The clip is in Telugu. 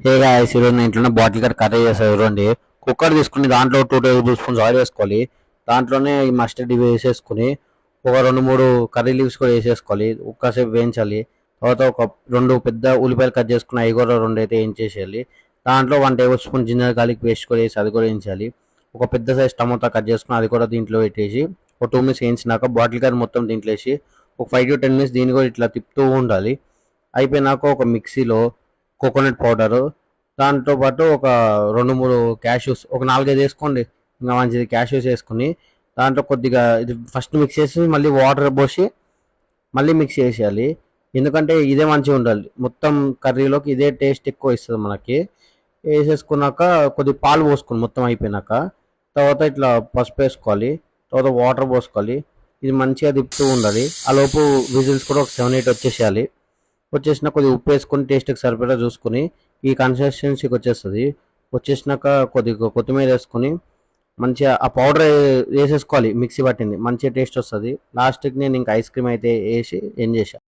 హే గాయ్స్, ఈరోజు నేను ఇంట్లోనే బాటిల్ కట్ కర్రీ చేస్తాను చూడండి. కుక్కర్ తీసుకుని దాంట్లో 2 టేబుల్ స్పూన్స్ ఆయిల్ వేసుకోవాలి. దాంట్లోనే ఈ మస్టర్డ్ ఇవి వేసేసుకుని ఒక 2 3 కర్రీ లీవ్స్ కూడా వేసేసుకోవాలి. ఒక్కసేపు వేయించాలి. తర్వాత ఒక 2 పెద్ద ఉల్లిపాయలు కట్ చేసుకుని అవి కూడా 2 అయితే వేయించేసేయాలి. దాంట్లో 1 tablespoon ginger garlic paste కూడా వేసి అది కూడా వేయించాలి. ఒక పెద్ద సైజ్ టమోటా కట్ చేసుకుని అది కూడా దీంట్లో పెట్టేసి ఒక 2 మినిట్స్ వేయించినాక బాటిల్ కర్రీ మొత్తం దీంట్లో వేసి ఒక 5 to 10 minutes దీన్ని కూడా ఇట్లా తిప్పుతూ ఉండాలి. అయిపోయినాక ఒక మిక్సీలో కోకోనట్ పౌడరు, దాంతో పాటు ఒక 2 3 క్యాష్యూస్, ఒక 4 5 వేసుకోండి, ఇంకా మంచిది. క్యాష్యూస్ వేసుకుని దాంట్లో కొద్దిగా ఇది ఫస్ట్ మిక్స్ చేసి మళ్ళీ వాటర్ పోసి మళ్ళీ మిక్స్ చేసేయాలి. ఎందుకంటే ఇదే మంచిగా ఉండాలి, మొత్తం కర్రీలోకి ఇదే టేస్ట్ ఎక్కువ ఇస్తుంది మనకి. వేసేసుకున్నాక కొద్ది పాలు పోసుకోండి మొత్తం అయిపోయినాక. తర్వాత ఇట్లా పసుపు వేసుకోవాలి. తర్వాత వాటర్ పోసుకోవాలి. ఇది మంచిగా తిప్పుతూ ఉండాలి. ఆ లోపు విజిల్స్ కూడా ఒక 7 8 వచ్చేసేయాలి. వచ్చేసిన కొద్దిగా ఉప్పు వేసుకొని టేస్ట్కి సరిపడా చూసుకొని ఈ కన్సిస్టెన్సీకి వచ్చేస్తుంది. వచ్చేసినాక కొద్దిగా కొత్తిమీర వేసుకొని మంచిగా ఆ పౌడర్ వేసేసుకోవాలి. మిక్సీ పట్టింది మంచిగా టేస్ట్ వస్తుంది. లాస్ట్కి నేను ఇంకా ఐస్ క్రీమ్ అయితే వేసి ఏం చేశాను.